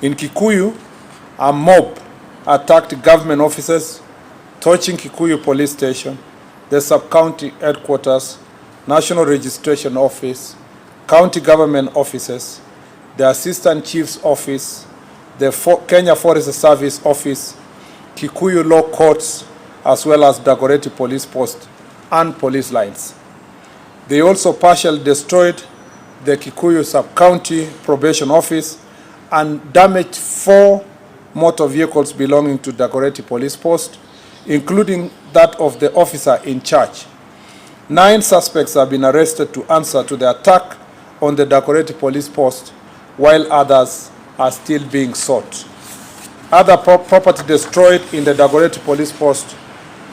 In Kikuyu, a mob attacked government offices, torching Kikuyu Police Station, the sub-county headquarters, National Registration Office, county government offices, the Assistant Chief's Office, the Kenya Forest Service Office, Kikuyu Law Courts, as well as Dagoretti Police Post and police lines. They also partially destroyed the Kikuyu Sub-County Probation Office and damaged 4 motor vehicles belonging to Dagoretti Police Post, including that of the officer in charge. 9 suspects have been arrested to answer to the attack on the Dagoretti Police Post, while others are still being sought. Other property destroyed in the Dagoretti Police Post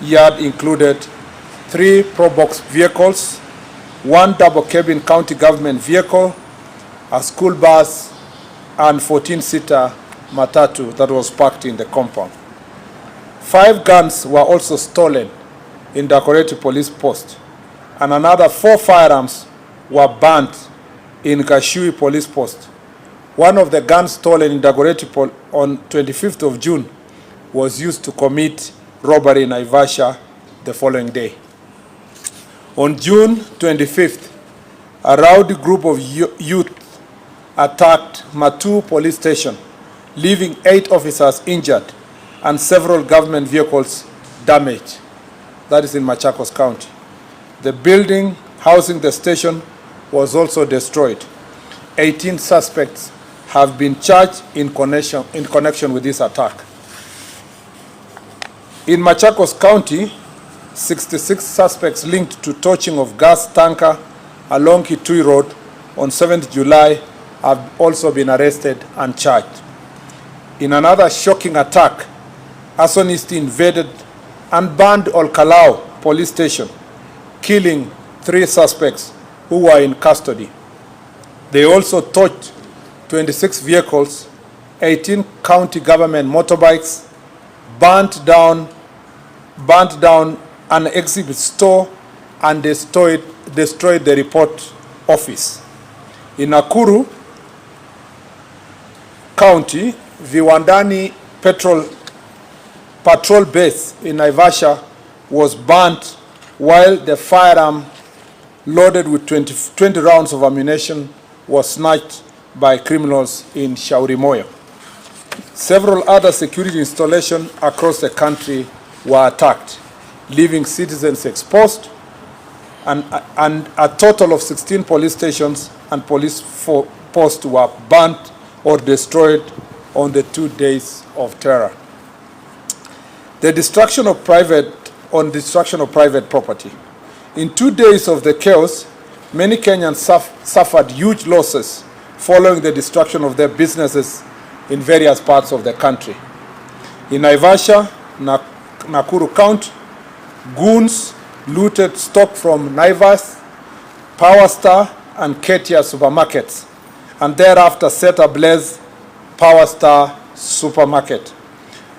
yard included 3 Probox vehicles, 1 double-cabin county government vehicle, a school bus, and 14-seater matatu that was parked in the compound. 5 guns were also stolen in Dagoretti Police Post, and another 4 firearms were burnt in Gashui Police Post. One of the guns stolen in Dagoretti on 25th of June was used to commit robbery in Naivasha the following day. On June 25th, a rowdy group of youth attacked Matu Police Station, leaving 8 officers injured and several government vehicles damaged. That is in Machakos County. The building housing the station was also destroyed. 18 suspects have been charged in connection with this attack. In Machakos County, 66 suspects linked to torching of gas tanker along Kitui Road on 7th July have also been arrested and charged. In another shocking attack, arsonists invaded and burned Olkalau Police Station, killing 3 suspects who were in custody. They also torched 26 vehicles, 18 county government motorbikes, burnt down an exhibit store, and destroyed the report office. In Nakuru County, Viwandani patrol base in Naivasha was burnt, while the firearm loaded with 20 rounds of ammunition was snatched by criminals in Shauri Moyo. Several other security installations across the country were attacked, leaving citizens exposed, and a total of 16 police stations and police posts were burnt or destroyed on the 2 days of terror. The destruction of private property. In 2 days of the chaos, many Kenyans suffered huge losses following the destruction of their businesses in various parts of the country. In Naivasha, Nakuru County, goons looted stock from Naivas, Power Star, and Ketia supermarkets, and thereafter set ablaze Power Star supermarket.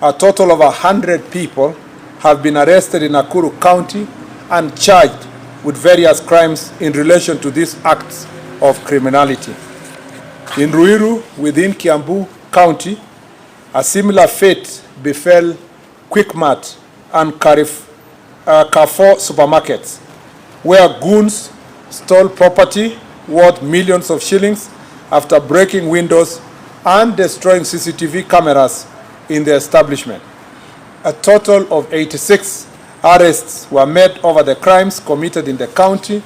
A total of 100 people have been arrested in Nakuru County and charged with various crimes in relation to these acts of criminality. In Ruiru, within Kiambu County, a similar fate befell Quickmart and Carrefour supermarkets, where goons stole property worth millions of shillings after breaking windows and destroying CCTV cameras in the establishment. A total of 86 arrests were made over the crimes committed in the county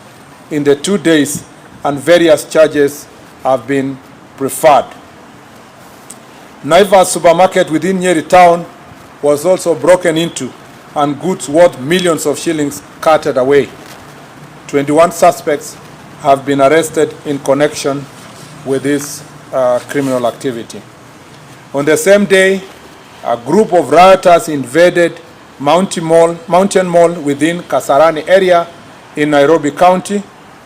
in the 2 days, and various charges have been preferred. Naivas supermarket within Nyeri town was also broken into and goods worth millions of shillings carted away. 21 suspects have been arrested in connection with this criminal activity. On the same day, a group of rioters invaded Mountain Mall within Kasarani area in Nairobi County,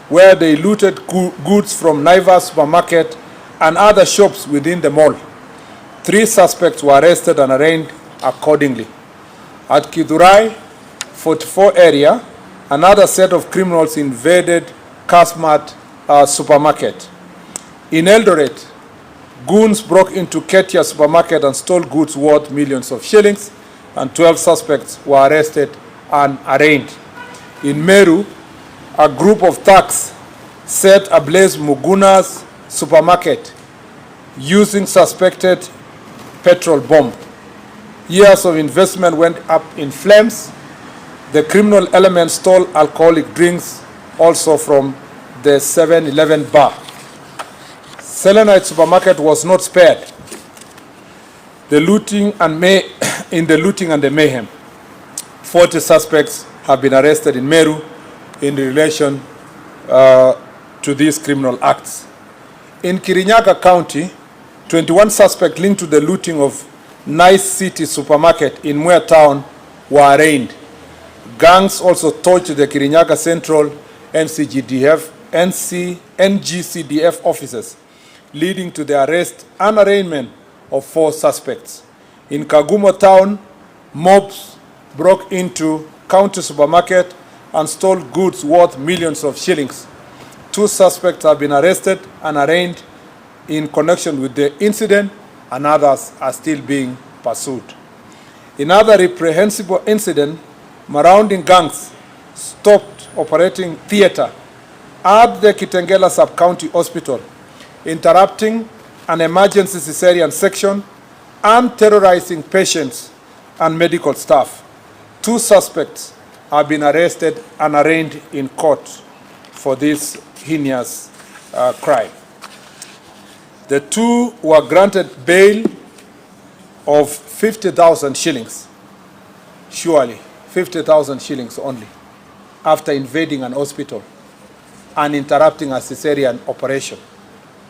where they looted goods from Naivas supermarket and other shops within the mall. 3 suspects were arrested and arraigned accordingly. At Kidurai 44 area, another set of criminals invaded Kasmart supermarket. In Eldoret, Goons broke into Ketia supermarket and stole goods worth millions of shillings, and 12 suspects were arrested and arraigned. In Meru, a group of thugs set ablaze Muguna's supermarket using suspected petrol bomb. Years of investment went up in flames. The criminal element stole alcoholic drinks also from the 7-Eleven bar. Selenite supermarket was not spared. In the looting and the mayhem, 40 suspects have been arrested in Meru in relation to these criminal acts. In Kirinyaga County, 21 suspects linked to the looting of Nice City supermarket in Muir Town were arraigned. Gangs also torched the Kirinyaga Central NGCDF offices, leading to the arrest and arraignment of 4 suspects. In Kagumo Town, mobs broke into county supermarket and stole goods worth millions of shillings. 2 suspects have been arrested and arraigned in connection with the incident, and others are still being pursued. In other reprehensible incident, marauding gangs stopped operating theater at the Kitengela Sub-County Hospital, interrupting an emergency cesarean section and terrorizing patients and medical staff. 2 suspects have been arrested and arraigned in court for this heinous crime. The 2 were granted bail of 50,000 shillings, surely 50,000 shillings only, after invading an hospital and interrupting a cesarean operation.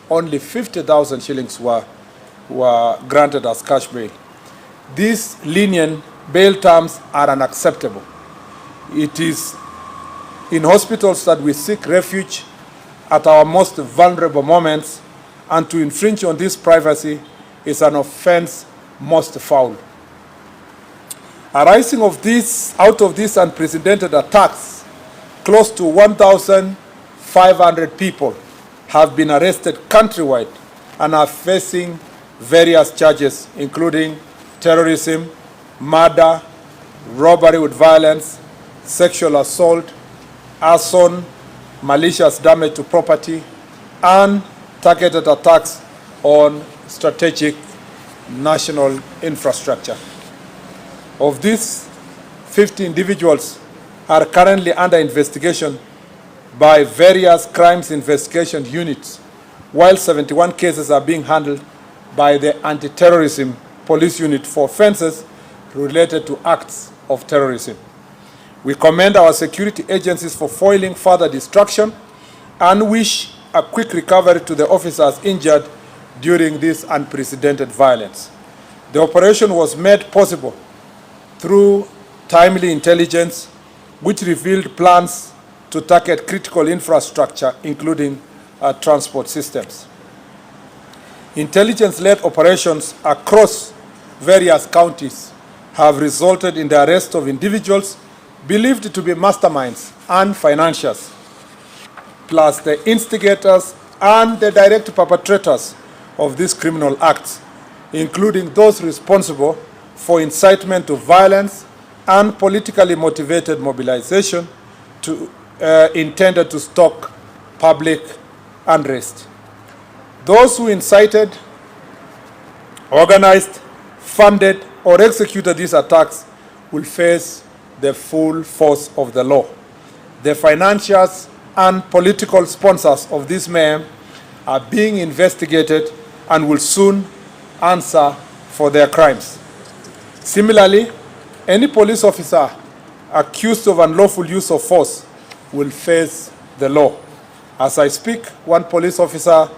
Only 50,000 shillings were granted as cash bail. These lenient bail terms are unacceptable. It is in hospitals that we seek refuge at our most vulnerable moments, and to infringe on this privacy is an offense most foul. Arising out of these unprecedented attacks, close to 1,500 people have been arrested countrywide and are facing various charges, including terrorism, murder, robbery with violence, sexual assault, arson, malicious damage to property, and targeted attacks on strategic national infrastructure. Of these, 50 individuals are currently under investigation by various crimes investigation units, while 71 cases are being handled by the anti-terrorism police unit for offenses related to acts of terrorism. We commend our security agencies for foiling further destruction and wish a quick recovery to the officers injured during this unprecedented violence. The operation was made possible through timely intelligence, which revealed plans to target critical infrastructure, including transport systems. Intelligence-led operations across various counties have resulted in the arrest of individuals believed to be masterminds and financiers, plus the instigators and the direct perpetrators of these criminal acts, including those responsible for incitement to violence and politically motivated mobilization intended to stoke public unrest. Those who incited, organized, funded, or executed these attacks will face the full force of the law. The financiers and political sponsors of this mayhem are being investigated and will soon answer for their crimes. Similarly, any police officer accused of unlawful use of force will face the law. As I speak, one police officer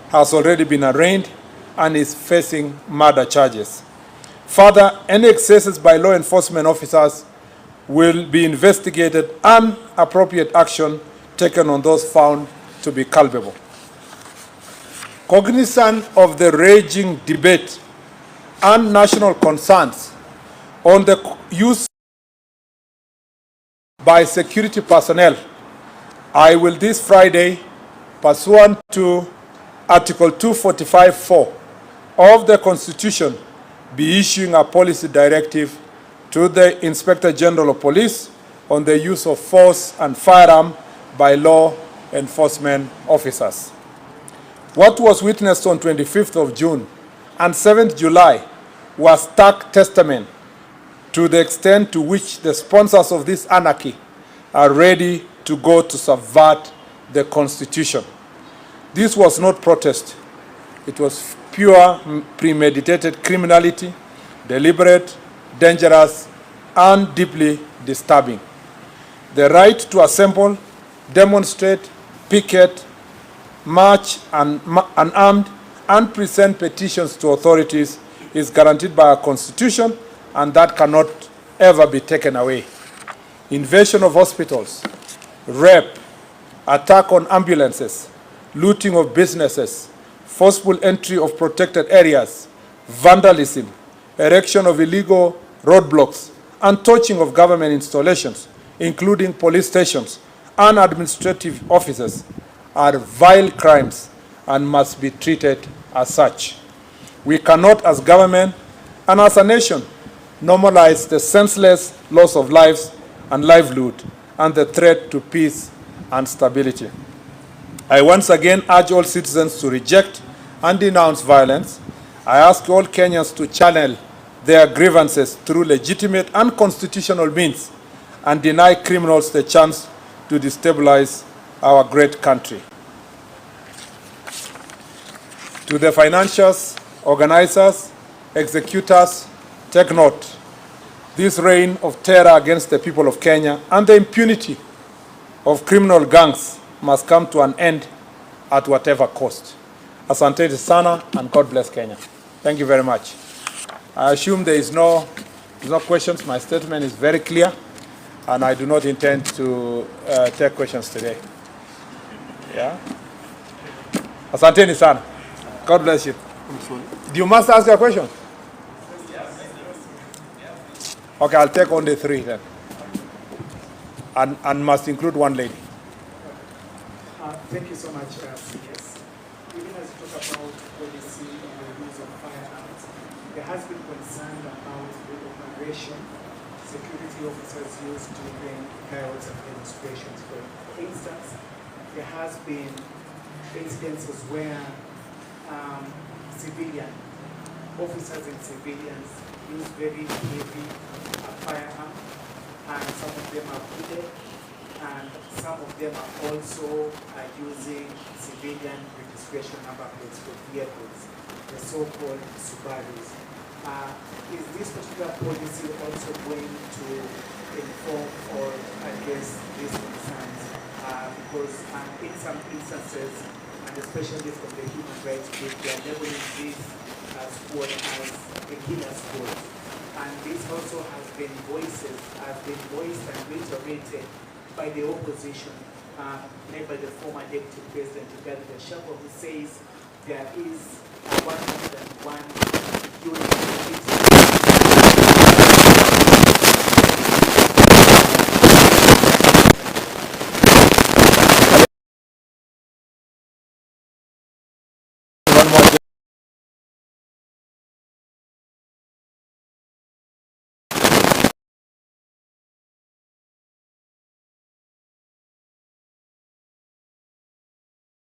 has already been arraigned and is facing murder charges. Further, any excesses by law enforcement officers will be investigated and appropriate action taken on those found to be culpable. Cognizant of the raging debate and national concerns on the use by security personnel, I will this Friday, pursuant to Article 245(4) of the Constitution be issuing a policy directive to the Inspector General of Police on the use of force and firearm by law enforcement officers. What was witnessed on 25th of June and 7th July was stark testament to the extent to which the sponsors of this anarchy are ready to go to subvert the Constitution. This was not protest. It was pure premeditated criminality, deliberate, dangerous, and deeply disturbing. The right to assemble, demonstrate, picket, march unarmed, and present petitions to authorities is guaranteed by our Constitution, and that cannot ever be taken away. Invasion of hospitals, rape, attack on ambulances, looting of businesses, forceful entry of protected areas, vandalism, erection of illegal roadblocks, and torching of government installations, including police stations and administrative offices, are vile crimes and must be treated as such. We cannot, as government and as a nation, normalize the senseless loss of lives and livelihood and the threat to peace and stability. I once again urge all citizens to reject and denounce violence. I ask all Kenyans to channel their grievances through legitimate and constitutional means and deny criminals the chance to destabilize our great country. To the financiers, organizers, executors, take note. This reign of terror against the people of Kenya and the impunity of criminal gangs must come to an end at whatever cost. Asante sana, and God bless Kenya. Thank you very much. I assume there is no questions. My statement is very clear, and I do not intend to take questions today. Yeah? Asante sana. God bless you. Do you must ask a question? Okay, I'll take only 3 then. And must include one lady. Thank you so much, CS. Even as you talk about policy on the use of firearms, there has been concern about the operation security officers use during riots and demonstrations. For instance, there has been instances where civilian officers and civilians use very heavy firearm, and some of them are wounded, and some of them are also using civilian registration number plates for vehicles, the so-called Subarus. Is this particular policy also going to inform or address these concerns? Because in some instances, and especially from the human rights group, they are labeling this squad as a killer squad. And this also has been voiced and reiterated by the opposition, led by the former Deputy President Rigathi Gachagua, who says there is 101 units.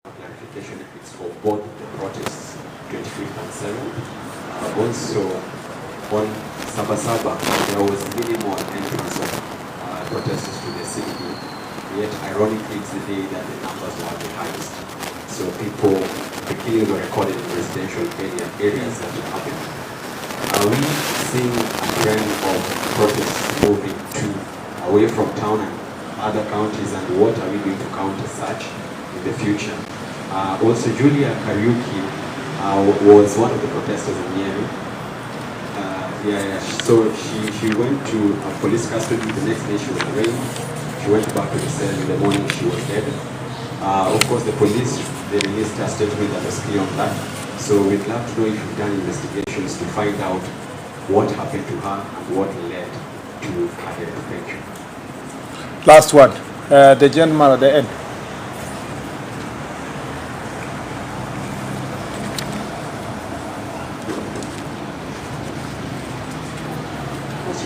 Clarification if it's for both the protests 25th and 7th. Also on Sabasaba there was minimal entrance of protesters to the CBD, yet ironically it's the day that the numbers were the highest. So the killings were recorded in residential areas that it happened. Are we seeing a trend of protests moving away from town and other counties, and what are we going to counter such in the future? Also, Julia Kariuki was one of the protesters in Nyeri. So she went to police custody. The next day she was arraigned. She went back to the cell. In the morning she was dead. Of course, the police, they released a statement that was clear on that. So we'd love to know if you've done investigations to find out what happened to her and what led to her death. Thank you. Last one, the gentleman at the end.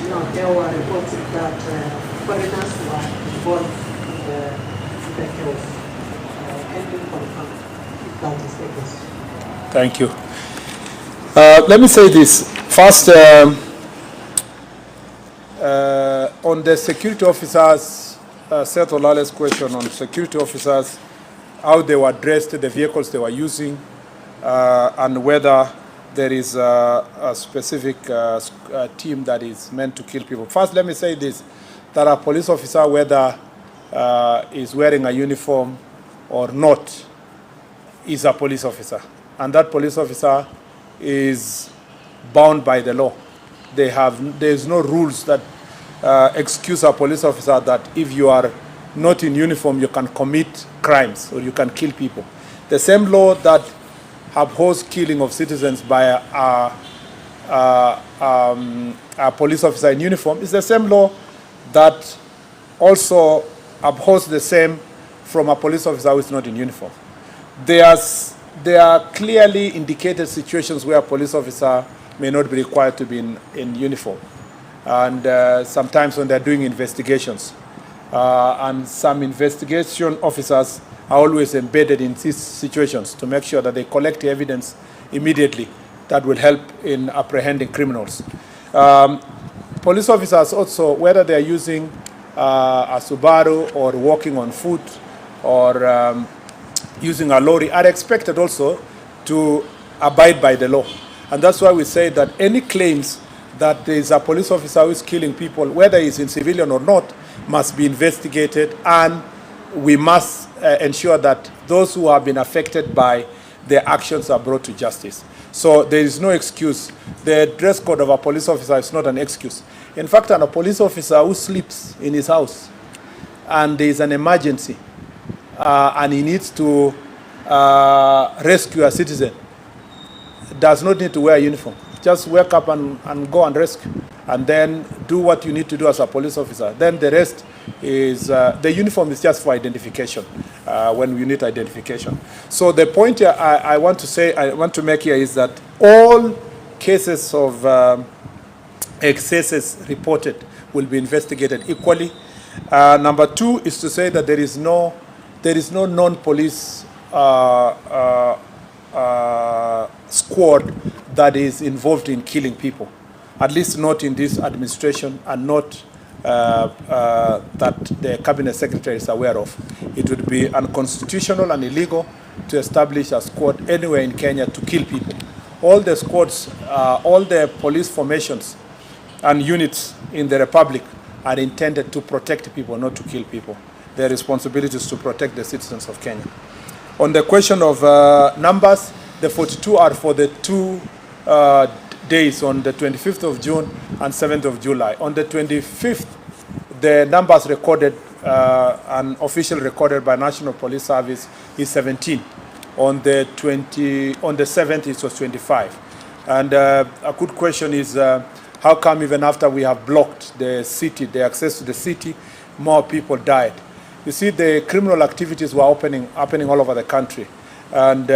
there were reports that foreigners were involved in the chaos. Can you confirm if that is the case? Thank you. Let me say this. First, on the security officers, Seth Olale's question on security officers, how they were dressed, the vehicles they were using, and whether there is a specific team that is meant to kill people. First, let me say this, that a police officer, whether is wearing a uniform or not, is a police officer. And that police officer is bound by the law. There's no rules that excuse a police officer that if you are not in uniform, you can commit crimes or you can kill people. The same law that upholds killing of citizens by a police officer in uniform is the same law that also upholds the same from a police officer who is not in uniform. There are clearly indicated situations where a police officer may not be required to be in uniform. And sometimes when they're doing investigations. And some investigation officers are always embedded in these situations to make sure that they collect the evidence immediately that will help in apprehending criminals. Police officers also, whether they're using a Subaru or walking on foot or using a lorry, are expected also to abide by the law. And that's why we say that any claims that there is a police officer who is killing people, whether he's in civilian or not, must be investigated, and we must ensure that those who have been affected by their actions are brought to justice. So there is no excuse. The dress code of a police officer is not an excuse. In fact, a police officer who sleeps in his house and there is an emergency and he needs to rescue a citizen does not need to wear a uniform. Just wake up and go and rescue, and then do what you need to do as a police officer. Then the rest is, the uniform is just for identification, when you need identification. So the point here I want to make here is that all cases of excesses reported will be investigated equally. Number two is to say that there is no non-police squad that is involved in killing people, at least not in this administration, and not that the cabinet secretary is aware of. It would be unconstitutional and illegal to establish a squad anywhere in Kenya to kill people. All the squads, all the police formations and units in the Republic are intended to protect people, not to kill people. Their responsibility is to protect the citizens of Kenya. On the question of numbers, the 42 are for the 2 days, on the 25th of June and 7th of July. On the 25th, the numbers recorded, and official recorded by National Police Service, is 17. On the 7th, it was 25. And a good question is, how come even after we have blocked the city, the access to the city, more people died? You see, the criminal activities were happening all over the country. And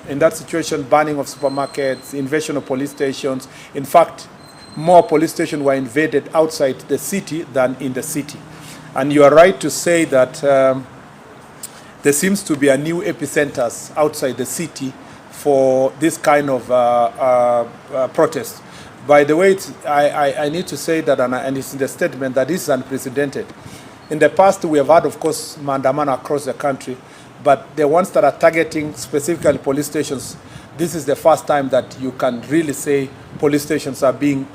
in that situation, banning of supermarkets, invasion of police stations. In fact, more police stations were invaded outside the city than in the city. And you are right to say that there seems to be a new epicenters outside the city for this kind of protest. By the way, I need to say that, and it's in the statement, that this is unprecedented. In the past, we have had, of course, maandamano across the country, but the ones that are targeting specifically police stations, this is the first time that you can really say police stations are being,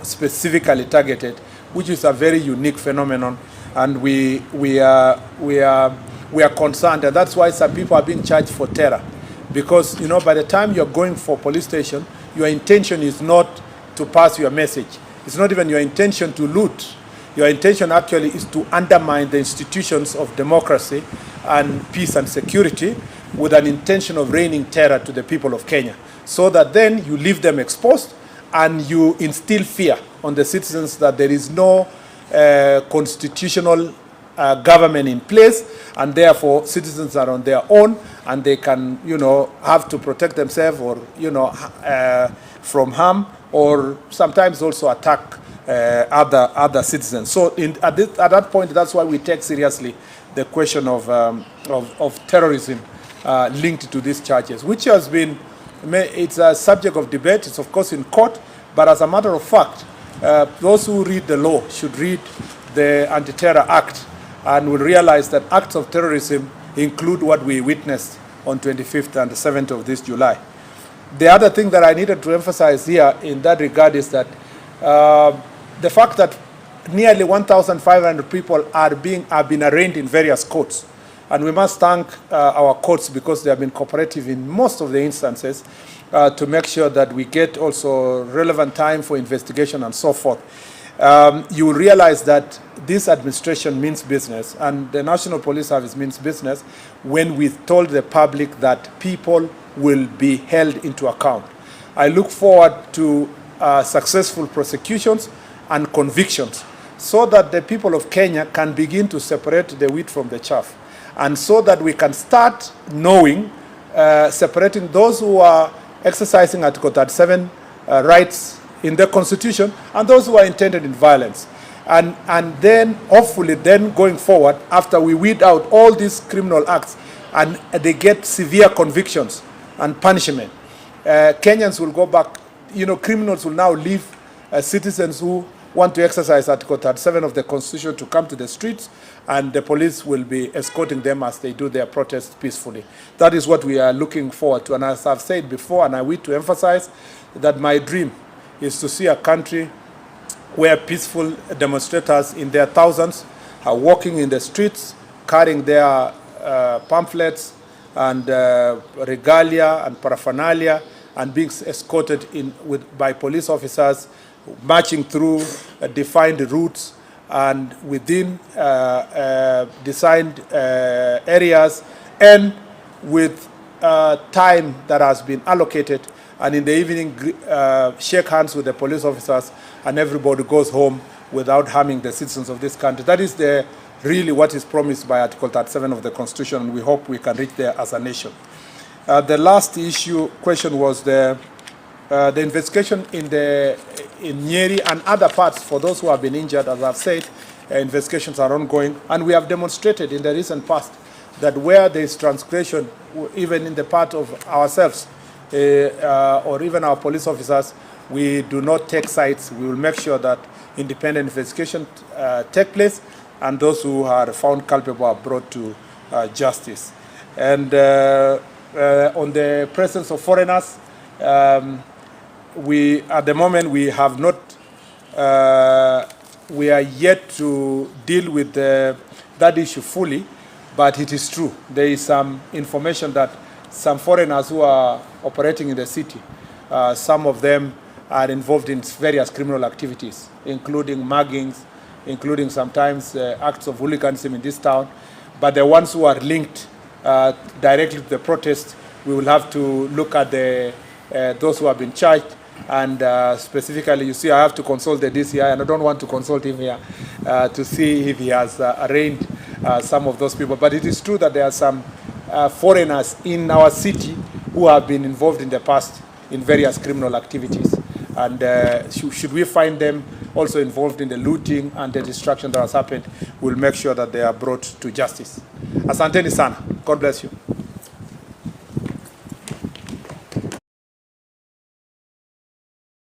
specifically targeted, which is a very unique phenomenon, and we are concerned, and that's why some people are being charged for terror, because by the time you're going for police station, your intention is not to pass your message. It's not even your intention to loot. Your intention actually is to undermine the institutions of democracy and peace and security with an intention of raining terror to the people of Kenya, so that then you leave them exposed and you instill fear on the citizens that there is no constitutional government in place, and therefore citizens are on their own and they can, have to protect themselves or, from harm, or sometimes also attack other citizens. So at that point, that's why we take seriously the question of terrorism linked to these charges, which has been, it's a subject of debate. It's of course in court, but as a matter of fact, those who read the law should read the Anti-Terror Act and will realize that acts of terrorism include what we witnessed on 25th and 7th of this July. The other thing that I needed to emphasize here in that regard is that the fact that nearly 1,500 people have been arraigned in various courts. And we must thank our courts because they have been cooperative in most of the instances to make sure that we get also relevant time for investigation and so forth. You will realize that this administration means business and the National Police Service means business when we told the public that people will be held into account. I look forward to successful prosecutions and convictions so that the people of Kenya can begin to separate the wheat from the chaff, and so that we can start knowing, separating those who are exercising Article 37 rights in the Constitution and those who are intended in violence. And then, hopefully, then going forward, after we weed out all these criminal acts and they get severe convictions and punishment, Kenyans will go back, criminals will now leave citizens who want to exercise Article 37 of the Constitution to come to the streets, and the police will be escorting them as they do their protests peacefully. That is what we are looking forward to. And as I've said before, and I wish to emphasize, that my dream is to see a country where peaceful demonstrators in their thousands are walking in the streets, carrying their pamphlets and regalia and paraphernalia, and being escorted by police officers, marching through defined routes and within designed areas, and with time that has been allocated, and in the evening shake hands with the police officers, and everybody goes home without harming the citizens of this country. That is really what is promised by Article 37 of the Constitution, and we hope we can reach there as a nation. The last question was the investigation in Nyeri and other parts. For those who have been injured, as I've said, investigations are ongoing, and we have demonstrated in the recent past that where there is transgression, even in the part of ourselves or even our police officers, we do not take sides. We will make sure that independent investigation take place, and those who are found culpable are brought to justice. And on the presence of foreigners, at the moment we have not, we are yet to deal with that issue fully, but it is true. There is some information that some foreigners who are operating in the city, some of them are involved in various criminal activities, including muggings, including sometimes acts of hooliganism in this town. But the ones who are linked directly to the protest, we will have to look at those who have been charged. And specifically, you see, I have to consult the DCI, and I don't want to consult him here to see if he has arraigned some of those people. But it is true that there are some foreigners in our city who have been involved in the past in various criminal activities. And should we find them also involved in the looting and the destruction that has happened, we'll make sure that they are brought to justice. Asanteni sana. God bless you.